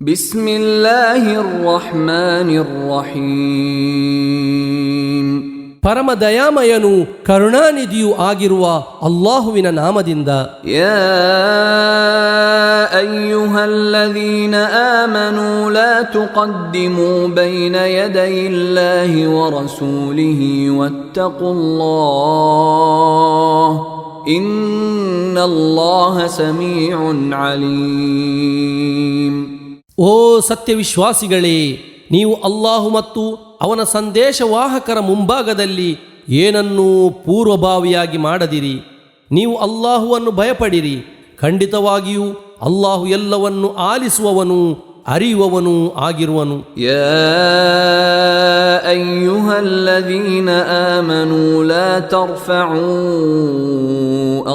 ಬಿಸ್ಮಿಲ್ಲಾಹಿರ್ ರಹ್ಮಾನಿರ್ ರಹೀಮ್. ಪರಮ ದಯಾಮಯನು ಕರುಣಾನಿಧಿಯೂ ಆಗಿರುವ ಅಲ್ಲಾಹುವಿನ ನಾಮದಿಂದ. ಯಾ ಅಯ್ಯುಹಲ್ಲದೀನ ಆಮನೂ ಲಾ ತುಕದ್ದಿಮೂ ಬೈನ ಯದಯಿಲ್ಲಾಹಿ ವರಸೂಲಿಹಿ ವತ್ತಖುಲ್ಲಾಹ್ ಇನ್ನಲ್ಲಾಹ ಸಮೀಉನ್ ಅಲೀಮ್. ಓ ಸತ್ಯವಿಶ್ವಾಸಿಗಳೇ, ನೀವು ಅಲ್ಲಾಹು ಮತ್ತು ಅವನ ಸಂದೇಶವಾಹಕರ ಮುಂಭಾಗದಲ್ಲಿ ಏನನ್ನೂ ಪೂರ್ವಭಾವಿಯಾಗಿ ಮಾಡದಿರಿ. ನೀವು ಅಲ್ಲಾಹುವನ್ನು ಭಯಪಡಿರಿ. ಖಂಡಿತವಾಗಿಯೂ ಅಲ್ಲಾಹು ಎಲ್ಲವನ್ನು ಆಲಿಸುವವನು ಅರಿಯುವವನು ಆಗಿರುವನು. ಯಾ ಅಯ್ಯುಹಲ್ಲದೀನ ಆಮನೂ ಲಾ ತರ್ಫಅೂ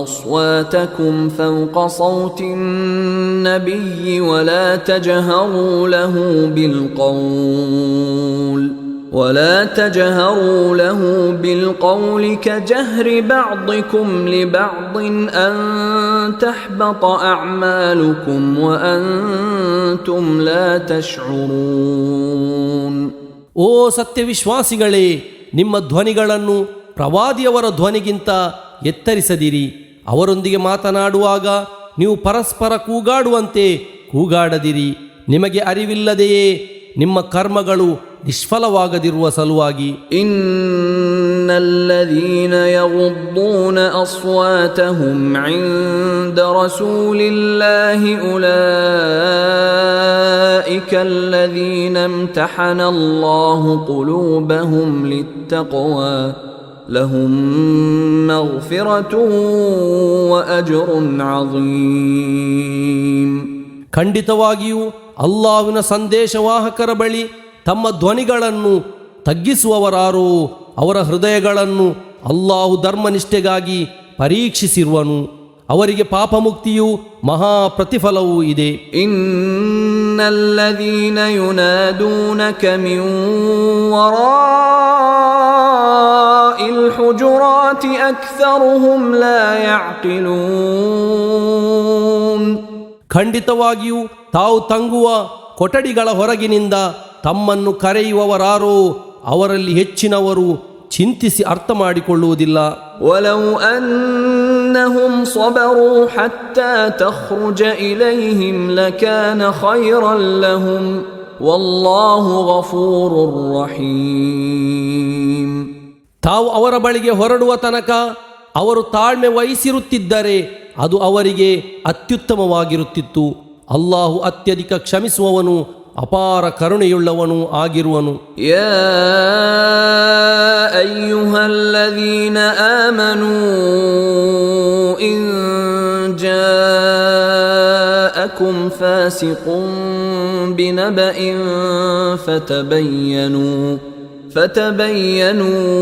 ಅಸ್ವಾತಕುಂ ಫೌಕ ಸೌತಿನ್ ನಬಿಯ್ಯಿ ವಲಾ ತಜಹರೂ ಲಹು بالقول كجهر بعضكم لبعض أن تحبط أعمالكم وأنتم لا تشعرون. ಓ ಸತ್ಯವಿಶ್ವಾಸಿಗಳೇ, ನಿಮ್ಮ ಧ್ವನಿಗಳನ್ನು ಪ್ರವಾದಿಯವರ ಧ್ವನಿಗಿಂತ ಎತ್ತರಿಸದಿರಿ. ಅವರೊಂದಿಗೆ ಮಾತನಾಡುವಾಗ ನೀವು ಪರಸ್ಪರ ಕೂಗಾಡುವಂತೆ ಕೂಗಾಡದಿರಿ. ನಿಮಗೆ ಅರಿವಿಲ್ಲದೆಯೇ ನಿಮ್ಮ ಕರ್ಮಗಳು ನಿಷ್ಫಲವಾಗದಿರುವ ಸಲುವಾಗಿ. ಇನ್ನಲ್ಲದೀನ ಯಗುದ್ದೂನ ಅಸ್ವಾತಹುಂ ಇಂದ ರಸೂಲಿಲ್ಲಾಹಿ ಉಲೈಕ ಅಲ್ಲದೀನ ಇಮ್ತಹನ ಅಲ್ಲಾಹು ಕುಲೂಬಹುಂ ಲಿತ್ತಕ್ವಾ ಲಹುಂ ಮಗ್ಫಿರತುನ್ ವ ಅಜ್ರುನ್ ಅಜೀಮ್. ಖಂಡಿತವಾಗಿಯೂ ಅಲ್ಲಾಹುವಿನ ಸಂದೇಶವಾಹಕರ ಬಳಿ ತಮ್ಮ ಧ್ವನಿಗಳನ್ನು ತಗ್ಗಿಸುವವರಾರೋ ಅವರ ಹೃದಯಗಳನ್ನು ಅಲ್ಲಾಹು ಧರ್ಮನಿಷ್ಠೆಗಾಗಿ ಪರೀಕ್ಷಿಸಿರುವನು. ಅವರಿಗೆ ಪಾಪಮುಕ್ತಿಯೂ ಮಹಾ ಪ್ರತಿಫಲವೂ ಇದೆ. ಇನ್ನಲ್ಲದೀನ ಯುನಾದೂನಕ ಮಿನ್ ವರಾಇಲ್ ಹುಜುರಾತಿ ಅಕ್ಸರುಹುಂ ಲಾ ಯಅಕಿಲೂನ್. ಖಂಡಿತವಾಗಿಯೂ ತಾವು ತಂಗುವ ಕೊಠಡಿಗಳ ಹೊರಗಿನಿಂದ ತಮ್ಮನ್ನು ಕರೆಯುವವರಾರೋ ಅವರಲ್ಲಿ ಹೆಚ್ಚಿನವರು ಚಿಂತಿಸಿ ಅರ್ಥ ಮಾಡಿಕೊಳ್ಳುವುದಿಲ್ಲ. ವಲೌ ಅನ್ನಹುಂ ಸಬರೂ ಹತ್ತಾ ತಖ್ರುಜ ಇಲೈಹಿಂ ಲಕಾನ ಖೈರನ್ ಲಹುಂ ವಲ್ಲಾಹು ಗಫೂರುರ್ ರಹೀಮ್. ತಾವು ಅವರ ಬಳಿಗೆ ಹೊರಡುವ ತನಕ ಅವರು ತಾಳ್ಮೆ ವಹಿಸಿರುತ್ತಿದ್ದರೆ ಅದು ಅವರಿಗೆ ಅತ್ಯುತ್ತಮವಾಗಿರುತ್ತಿತ್ತು. ಅಲ್ಲಾಹು ಅತ್ಯಧಿಕ ಕ್ಷಮಿಸುವವನು ಅಪಾರ ಕರುಣೆಯುಳ್ಳವನು ಆಗಿರುವನು. ಯಾ ಅಯ್ಯುಹಲ್ಲದೀನ ಆಮನೂ ಇನ್ ಜಾಅಕುಂ ಫಾಸಿಕುಂ ಬಿನಬಇನ್ فتبينوا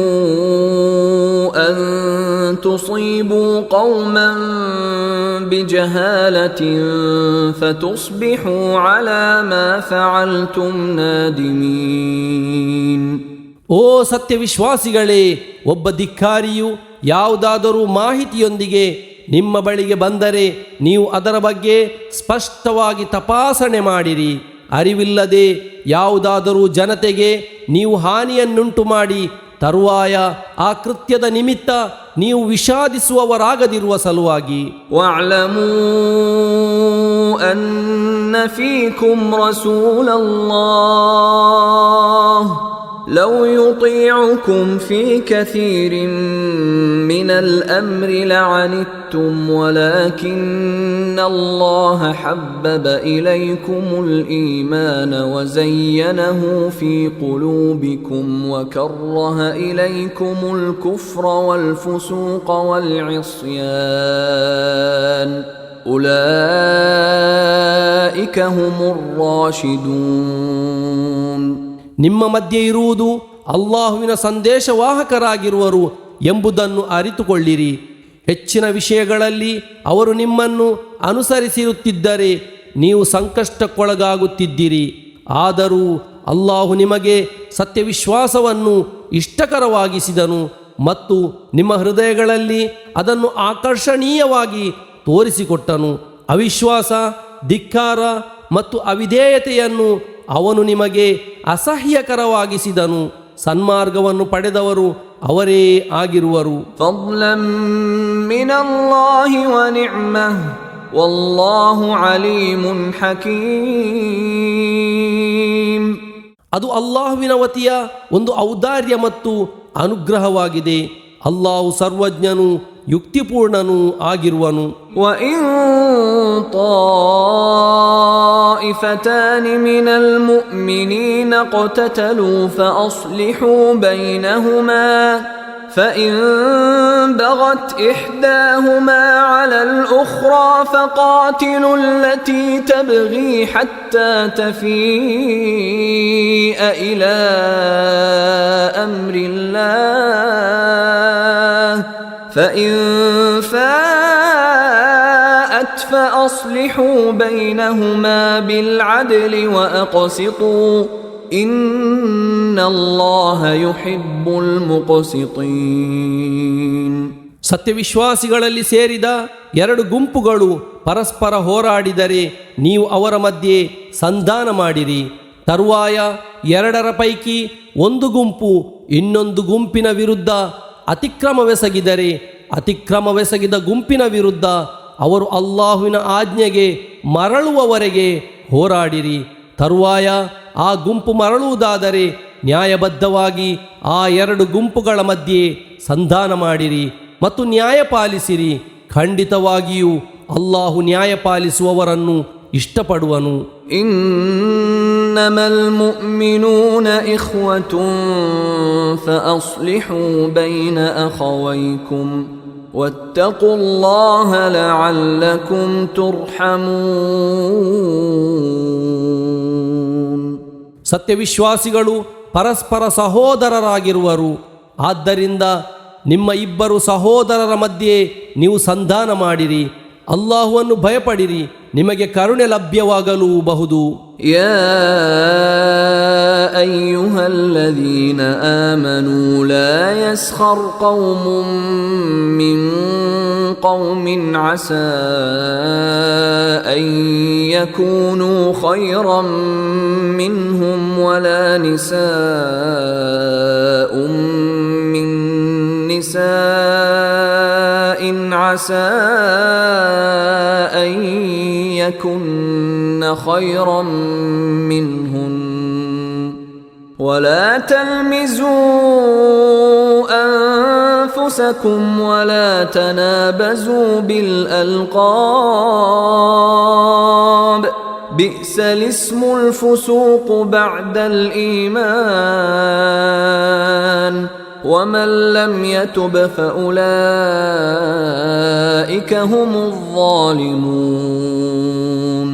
أن تصيبوا قوما بجهالة فتصبحوا على ما فعلتم نادمين. ಓ ಸತ್ಯವಿಶ್ವಾಸಿಗಳೇ, ಒಬ್ಬ ಧಿಕ್ಕಾರಿಯು ಯಾವುದಾದರೂ ಮಾಹಿತಿಯೊಂದಿಗೆ ನಿಮ್ಮ ಬಳಿಗೆ ಬಂದರೆ ನೀವು ಅದರ ಬಗ್ಗೆ ಸ್ಪಷ್ಟವಾಗಿ ತಪಾಸಣೆ ಮಾಡಿರಿ. ಅರಿವಿಲ್ಲದೆ ಯಾವುದಾದರೂ ಜನತೆಗೆ ನೀವು ಹಾನಿಯನ್ನುಂಟು ಮಾಡಿ ತರುವಾಯ ಆ ಕೃತ್ಯದ ನಿಮಿತ್ತ ನೀವು ವಿಷಾದಿಸುವವರಾಗದಿರುವ ಸಲುವಾಗಿ. ವಅಲಮೂ ಅನ್ನ ಫೀಕುಂ ರಸೂಲಲ್ಲಾಹ್ لو يطيعكم في كثير من الأمر لعنتم ولكن الله حبب إليكم الإيمان وزينه في قلوبكم وكره إليكم الكفر والفسوق والعصيان أولئك هم الراشدون. ನಿಮ್ಮ ಮಧ್ಯೆ ಇರುವುದು ಅಲ್ಲಾಹುವಿನ ಸಂದೇಶವಾಹಕರಾಗಿರುವರು ಎಂಬುದನ್ನು ಅರಿತುಕೊಳ್ಳಿರಿ. ಹೆಚ್ಚಿನ ವಿಷಯಗಳಲ್ಲಿ ಅವರು ನಿಮ್ಮನ್ನು ಅನುಸರಿಸಿರುತ್ತಿದ್ದರೆ ನೀವು ಸಂಕಷ್ಟಕ್ಕೊಳಗಾಗುತ್ತಿದ್ದಿರಿ. ಆದರೂ ಅಲ್ಲಾಹು ನಿಮಗೆ ಸತ್ಯವಿಶ್ವಾಸವನ್ನು ಇಷ್ಟಕರವಾಗಿಸಿದನು ಮತ್ತು ನಿಮ್ಮ ಹೃದಯಗಳಲ್ಲಿ ಅದನ್ನು ಆಕರ್ಷಣೀಯವಾಗಿ ತೋರಿಸಿಕೊಟ್ಟನು. ಅವಿಶ್ವಾಸ, ಧಿಕ್ಕಾರ ಮತ್ತು ಅವಿಧೇಯತೆಯನ್ನು ಅವನು ನಿಮಗೆ ಅಸಹ್ಯಕರವಾಗಿಸಿದನು. ಸನ್ಮಾರ್ಗವನ್ನು ಪಡೆದವರು ಅವರೇ ಆಗಿರುವರು. فضلا من الله ونعمة والله عليم حكيم. ಅದು ಅಲ್ಲಾಹುವಿನ ವತಿಯ ಒಂದು ಔದಾರ್ಯ ಮತ್ತು ಅನುಗ್ರಹವಾಗಿದೆ. ಅಲ್ಲಾಹು ಸರ್ವಜ್ಞನು ಯುಕ್ತಿಪೂರ್ಣನೂ ಆಗಿರುವನು. وإن طائفتان من المؤمنين اقتتلوا فأصلحوا بينهما فإن بغت إحداهما على الأخرى فقاتلوا التي تبغي حتى تفيء إلى أمر الله فإن فاءت فأصلحوا بينهما بالعدل وأقسطوا إن الله يحب المقسطين. ಸತ್ಯವಿಶ್ವಾಸಿಗಳಲ್ಲಿ ಸೇರಿದ ಎರಡು ಗುಂಪುಗಳು ಪರಸ್ಪರ ಹೋರಾಡಿದರೆ ನೀವು ಅವರ ಮಧ್ಯೆ ಸಂಧಾನ ಮಾಡಿರಿ. ತರುವಾಯ ಎರಡರ ಪೈಕಿ ಒಂದು ಗುಂಪು ಇನ್ನೊಂದು ಗುಂಪಿನ ವಿರುದ್ಧ ಅತಿಕ್ರಮವೆಸಗಿದರೆ ಅತಿಕ್ರಮವೆಸಗಿದ ಗುಂಪಿನ ವಿರುದ್ಧ ಅವರು ಅಲ್ಲಾಹುವಿನ ಆಜ್ಞೆಗೆ ಮರಳುವವರೆಗೆ ಹೋರಾಡಿರಿ. ತರುವಾಯ ಆ ಗುಂಪು ಮರಳುವುದಾದರೆ ನ್ಯಾಯಬದ್ಧವಾಗಿ ಆ ಎರಡು ಗುಂಪುಗಳ ಮಧ್ಯೆ ಸಂಧಾನ ಮಾಡಿರಿ ಮತ್ತು ನ್ಯಾಯ ಪಾಲಿಸಿರಿ. ಖಂಡಿತವಾಗಿಯೂ ಅಲ್ಲಾಹು ನ್ಯಾಯ ಪಾಲಿಸುವವರನ್ನು ಇಷ್ಟಪಡುವನು. ಇನ್ನಮಲ್ ಮುಅ್ಮಿನೂನ ಇಖ್ವತುನ್ ಫಅಸ್ಲಿಹೂ ಬೈನ ಅಖವೈಕುಂ ವತ್ತಖುಲ್ಲಾಹ ಲಅಲ್ಲಕುಂ ತುರ್ಹಮೂನ್. ಸತ್ಯವಿಶ್ವಾಸಿಗಳು ಪರಸ್ಪರ ಸಹೋದರರಾಗಿರುವರು. ಆದ್ದರಿಂದ ನಿಮ್ಮ ಇಬ್ಬರು ಸಹೋದರರ ಮಧ್ಯೆ ನೀವು ಸಂಧಾನ ಮಾಡಿರಿ. ಅಲ್ಲಾಹುವನ್ನು ಭಯಪಡಿರಿ, ನಿಮಗೆ ಕರುಣೆ ಲಭ್ಯವಾಗಲೂಬಹುದು. ಯಾ ಅಯ್ಯುಹಲ್ಲದೀನ ಆಮನೂ ಲಾ ಯಸ್ಖರ್ ಕೌಮುಂ ಮಿನ್ ಕೌಮಿನ್ ಅಸಾ ಅನ್ ಯಕೂನೂ ಖೈರಂ ಮಿನ್ಹುಂ ವಲಾ ನಿಸಾಉಂ ಮಿನ್ ನಿಸಾಇನ್ ಅಸಾ أن يكن خيرا منهن ولا تلمزوا أنفسكم ولا تنابزوا بالألقاب بئس الاسم الفسوق بعد الإيمان ومن لم يتب فأولئك هم الظالمون.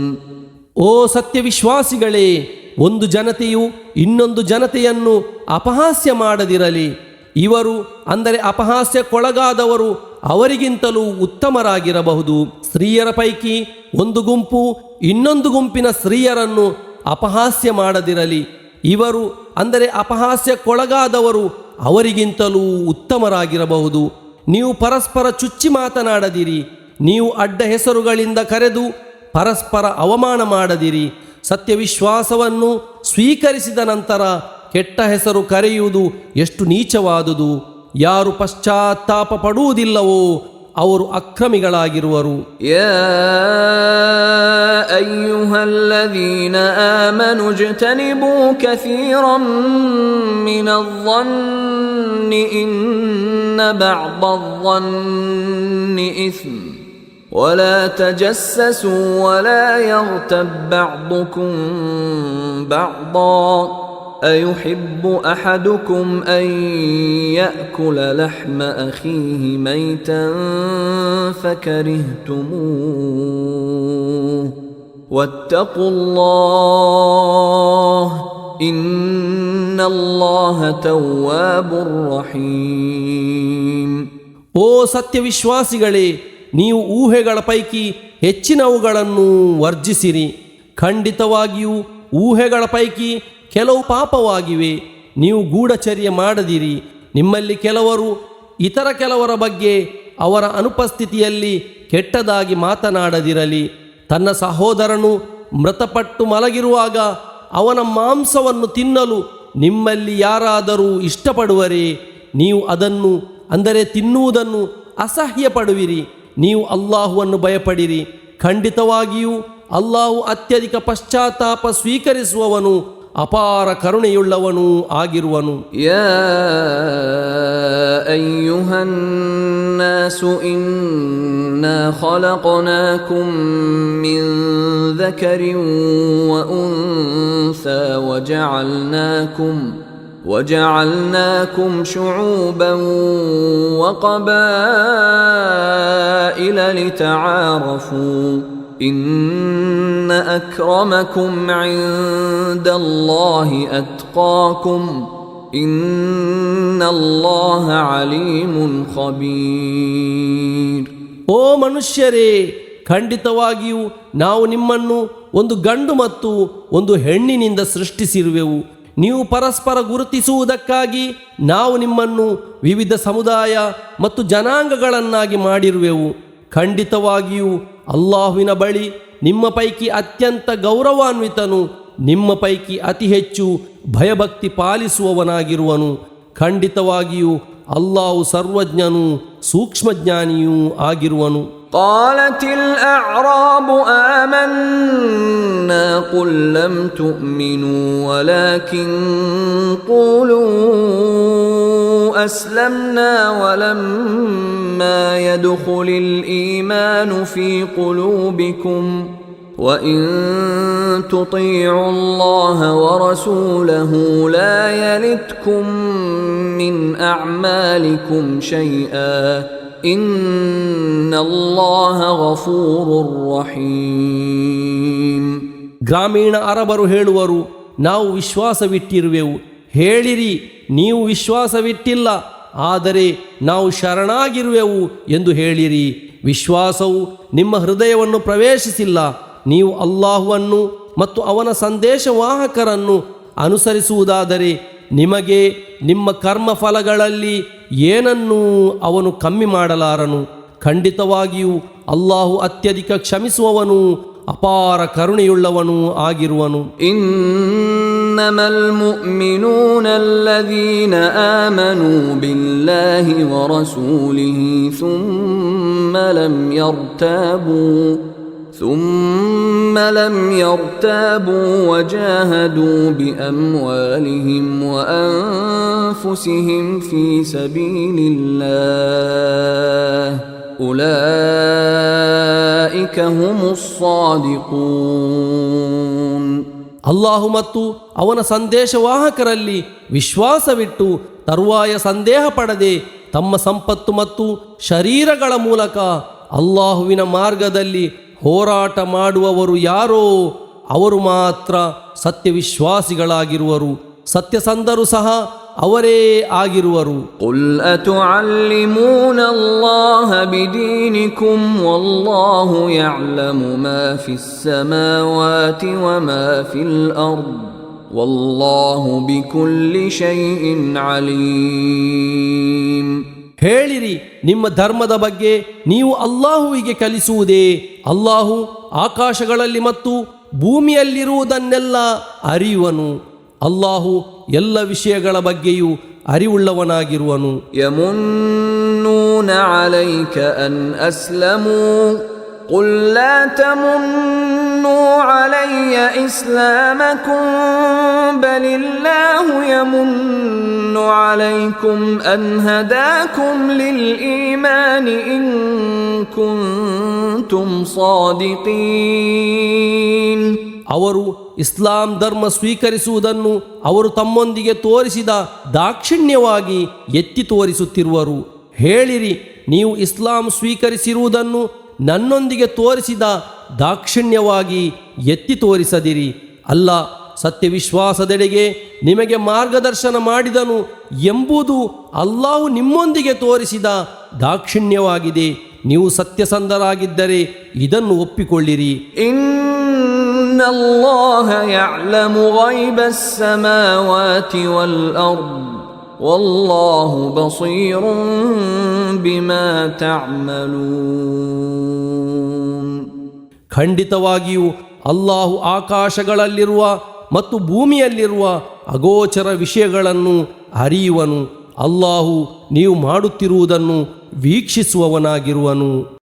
ಓ ಸತ್ಯವಿಶ್ವಾಸಿಗಳೇ, ಒಂದು ಜನತೆಯು ಇನ್ನೊಂದು ಜನತೆಯನ್ನು ಅಪಹಾಸ್ಯ ಮಾಡದಿರಲಿ. ಇವರು ಅಂದರೆ ಅಪಹಾಸ್ಯಕ್ಕೊಳಗಾದವರು ಅವರಿಗಿಂತಲೂ ಉತ್ತಮರಾಗಿರಬಹುದು. ಸ್ತ್ರೀಯರ ಪೈಕಿ ಒಂದು ಗುಂಪು ಇನ್ನೊಂದು ಗುಂಪಿನ ಸ್ತ್ರೀಯರನ್ನು ಅಪಹಾಸ್ಯ ಮಾಡದಿರಲಿ. ಇವರು ಅಂದರೆ ಅಪಹಾಸ್ಯಕ್ಕೊಳಗಾದವರು ಅವರಿಗಿಂತಲೂ ಉತ್ತಮರಾಗಿರಬಹುದು. ನೀವು ಪರಸ್ಪರ ಚುಚ್ಚಿ ಮಾತನಾಡದಿರಿ. ನೀವು ಅಡ್ಡ ಹೆಸರುಗಳಿಂದ ಕರೆದು ಪರಸ್ಪರ ಅವಮಾನ ಮಾಡದಿರಿ. ಸತ್ಯವಿಶ್ವಾಸವನ್ನು ಸ್ವೀಕರಿಸಿದ ನಂತರ ಕೆಟ್ಟ ಹೆಸರು ಕರೆಯುವುದು ಎಷ್ಟು ನೀಚವಾದುದು. ಯಾರು ಪಶ್ಚಾತ್ತಾಪ ಪಡುವುದಿಲ್ಲವೋ ಅವರು ಅಕ್ರಮಿಗಳಾಗಿರುವರು. ಯಾ ಅಯ್ಯುಹಲ್ಲದೀನ ಆಮನು ಇಜ್ತನಿಬೂ ಕಸೀರಂ ಮಿನظ-ظನ್ನಿ ಇನ್ನ ಬಅ್ದ-ظನ್ನಿ ಇಸ್ಮ್ ولا تجسسوا ولا يغتب بعضكم بعضا أيحب أحدكم أن يأكل لحم أخيه ميتا فكرهتموه واتقوا الله إن الله تواب رحيم. ಓ ಸತ್ಯವಿಶ್ವಾಸಿಗಳೇ, ನೀವು ಊಹೆಗಳ ಪೈಕಿ ಹೆಚ್ಚಿನವುಗಳನ್ನು ವರ್ಜಿಸಿರಿ. ಖಂಡಿತವಾಗಿಯೂ ಊಹೆಗಳ ಪೈಕಿ ಕೆಲವು ಪಾಪವಾಗಿವೆ. ನೀವು ಗೂಢಚರ್ಯೆ ಮಾಡದಿರಿ. ನಿಮ್ಮಲ್ಲಿ ಕೆಲವರು ಇತರ ಕೆಲವರ ಬಗ್ಗೆ ಅವರ ಅನುಪಸ್ಥಿತಿಯಲ್ಲಿ ಕೆಟ್ಟದಾಗಿ ಮಾತನಾಡದಿರಲಿ. ತನ್ನ ಸಹೋದರನು ಮೃತಪಟ್ಟು ಮಲಗಿರುವಾಗ ಅವನ ಮಾಂಸವನ್ನು ತಿನ್ನಲು ನಿಮ್ಮಲ್ಲಿ ಯಾರಾದರೂ ಇಷ್ಟಪಡುವರೇ? ನೀವು ಅದನ್ನು ಅಂದರೆ ತಿನ್ನುವುದನ್ನು ಅಸಹ್ಯ ಪಡುವಿರಿ. ನೀವು ಅಲ್ಲಾಹುವನ್ನು ಭಯಪಡಿರಿ. ಖಂಡಿತವಾಗಿಯೂ ಅಲ್ಲಾಹು ಅತ್ಯಧಿಕ ಪಶ್ಚಾತ್ತಾಪ ಸ್ವೀಕರಿಸುವವನು, ಅಪಾರ ಕರುಣೆಯುಳ್ಳವನೂ ಆಗಿರುವನು. ಯಾ ಅಯ್ಯುಹನ್ ನಾಸು ಇನ್ನಾ ಖಲಕ್ನಾಕುಂ ಮಿನ್ ذಕರಿನ್ ವ ಉನ್ಸಾ وجعلناكم شعوبا وقبائل لتعارفوا إن أكرمكم عند الله أتقاكم إن الله عليم خبير. ಓ ಮನುಷ್ಯರೇ, ಖಂಡಿತವಾಗಿಯೂ ನಾವು ನಿಮ್ಮನ್ನು ಒಂದು ಗಂಡು ಮತ್ತು ಒಂದು ಹೆಣ್ಣಿನಿಂದ ಸೃಷ್ಟಿಸಿರುವೆವು. ನೀವು ಪರಸ್ಪರ ಗುರುತಿಸುವುದಕ್ಕಾಗಿ ನಾವು ನಿಮ್ಮನ್ನು ವಿವಿಧ ಸಮುದಾಯ ಮತ್ತು ಜನಾಂಗಗಳನ್ನಾಗಿ ಮಾಡಿರುವೆವು. ಖಂಡಿತವಾಗಿಯೂ ಅಲ್ಲಾಹುವಿನ ಬಳಿ ನಿಮ್ಮ ಪೈಕಿ ಅತ್ಯಂತ ಗೌರವಾನ್ವಿತನು, ನಿಮ್ಮ ಪೈಕಿ ಅತಿ ಹೆಚ್ಚು ಭಯಭಕ್ತಿ ಪಾಲಿಸುವವನಾಗಿರುವನು. ಖಂಡಿತವಾಗಿಯೂ ಅಲ್ಲಾಹು ಸರ್ವಜ್ಞನೂ ಸೂಕ್ಷ್ಮಜ್ಞಾನಿಯೂ ಆಗಿರುವನು. قالت الأعراب آمنا قل لم تؤمنوا ولكن قولوا أسلمنا ولما يدخل الإيمان في قلوبكم وإن تطيعوا الله ورسوله لا يلتكم من أعمالكم شيئا ಇನ್ನಲ್ಲಾಹ ಗಫೂರುರ್ ರಹೀಮ್. ಗ್ರಾಮೀಣ ಅರಬರು ಹೇಳುವರು, ನಾವು ವಿಶ್ವಾಸವಿಟ್ಟಿರುವೆವು. ಹೇಳಿರಿ, ನೀವು ವಿಶ್ವಾಸವಿಟ್ಟಿಲ್ಲ, ಆದರೆ ನಾವು ಶರಣಾಗಿರುವೆವು ಎಂದು ಹೇಳಿರಿ. ವಿಶ್ವಾಸವು ನಿಮ್ಮ ಹೃದಯವನ್ನು ಪ್ರವೇಶಿಸಿಲ್ಲ. ನೀವು ಅಲ್ಲಾಹುವನ್ನು ಮತ್ತು ಅವನ ಸಂದೇಶವಾಹಕರನ್ನು ಅನುಸರಿಸುವುದಾದರೆ ನಿಮಗೆ ನಿಮ್ಮ ಕರ್ಮಫಲಗಳಲ್ಲಿ ಏನನ್ನೂ ಅವನು ಕಮ್ಮಿ ಮಾಡಲಾರನು. ಖಂಡಿತವಾಗಿಯೂ ಅಲ್ಲಾಹು ಅತ್ಯಧಿಕ ಕ್ಷಮಿಸುವವನು, ಅಪಾರ ಕರುಣೆಯುಳ್ಳವನು ಆಗಿರುವನು. ಇನ್ನಮಲ್ ಮುಅ್ಮಿನೂನ ಅಲ್ಲದೀನ ಆಮನೂ ಬಿಲ್ಲಾಹಿ ವ ರಸೂಲಿಹಿ ثم لم يرتابوا وجاهدوا بأموالهم وأنفسهم في سبيل الله أولئك هم الصادقون. ಅಲ್ಲಾಹು ಮತ್ತು ಅವನ ಸಂದೇಶವಾಹಕರಲ್ಲಿ ವಿಶ್ವಾಸವಿಟ್ಟು ತರುವಾಯ ಸಂದೇಹ ಪಡದೆ ತಮ್ಮ ಸಂಪತ್ತು ಮತ್ತು ಶರೀರಗಳ ಮೂಲಕ ಅಲ್ಲಾಹುವಿನ ಮಾರ್ಗದಲ್ಲಿ ಹೋರಾಟ ಮಾಡುವವರು ಯಾರೋ ಅವರು ಮಾತ್ರ ಸತ್ಯವಿಶ್ವಾಸಿಗಳಾಗಿರುವರು. ಸತ್ಯಸಂಧರು ಸಹ ಅವರೇ ಆಗಿರುವರು. ಕುಲ್ ಅತುಅಲ್ಲಿಮೂನ ಅಲ್ಲಾಹ ಬಿದೀನಿಕುಂ ವಲ್ಲಾಹು ಯಅಲಮು ಮಾ ಫಿಸ್ ಸಮಾವಾತಿ ವ ಮಾ ಫಿಲ್ ಅರ್ದ್ ವಲ್ಲಾಹು ಬಿಕುಲ್ಲಿ ಶೈಇನ್ ಅಲೀಮ್. ಹೇಳಿರಿ, ನಿಮ್ಮ ಧರ್ಮದ ಬಗ್ಗೆ ನೀವು ಅಲ್ಲಾಹುವಿಗೆ ಕಲಿಸುವುದೇ? ಅಲ್ಲಾಹು ಆಕಾಶಗಳಲ್ಲಿ ಮತ್ತು ಭೂಮಿಯಲ್ಲಿರುವುದನ್ನೆಲ್ಲ ಅರಿಯುವನು. ಅಲ್ಲಾಹು ಎಲ್ಲ ವಿಷಯಗಳ ಬಗ್ಗೆಯೂ ಅರಿವುಳ್ಳವನಾಗಿರುವನು. ಯಮುನ್ನೂನ ಅಲೈಕ ಅನ್ ಅಸ್ಲಮೂ قل لا تمنوا علي إسلامكم بل الله يمن عليكم أن هداكم للإيمان إن كنتم صادقين. ಅವರು ಇಸ್ಲಾಂ ಧರ್ಮ ಸ್ವೀಕರಿಸುವುದನ್ನು ಅವರು ತಮ್ಮೊಂದಿಗೆ ತೋರಿಸಿದ ದಾಕ್ಷಿಣ್ಯವಾಗಿ ಎತ್ತಿ ತೋರಿಸುತ್ತಿರುವರು. ಹೇಳಿರಿ, ನೀವು ಇಸ್ಲಾಂ ಸ್ವೀಕರಿಸಿರುವುದನ್ನು ನನ್ನೊಂದಿಗೆ ತೋರಿಸಿದ ದಾಕ್ಷಿಣ್ಯವಾಗಿ ಎತ್ತಿ ತೋರಿಸದಿರಿ. ಅಲ್ಲ, ಸತ್ಯವಿಶ್ವಾಸದೆಡೆಗೆ ನಿಮಗೆ ಮಾರ್ಗದರ್ಶನ ಮಾಡಿದನು ಎಂಬುದು ಅಲ್ಲಾಹು ನಿಮ್ಮೊಂದಿಗೆ ತೋರಿಸಿದ ದಾಕ್ಷಿಣ್ಯವಾಗಿದೆ. ನೀವು ಸತ್ಯಸಂಧರಾಗಿದ್ದರೆ ಇದನ್ನು ಒಪ್ಪಿಕೊಳ್ಳಿರಿ. ಇನ್ನಲ್ಲಾಹ ಯಅಲಮು ಗೈಬಸ್ ಸಮಾವಾತಿ ವಲ್ ಅರ್ದ್ ವಲ್ಲಾಹು ಬಸೀರುಂ ಬಿಮಾ ತಅಮಲೂನ್. ಖಂಡಿತವಾಗಿಯೂ ಅಲ್ಲಾಹು ಆಕಾಶಗಳಲ್ಲಿರುವ ಮತ್ತು ಭೂಮಿಯಲ್ಲಿರುವ ಅಗೋಚರ ವಿಷಯಗಳನ್ನು ಅರಿಯುವನು. ಅಲ್ಲಾಹು ನೀವು ಮಾಡುತ್ತಿರುವುದನ್ನು ವೀಕ್ಷಿಸುವವನಾಗಿರುವನು.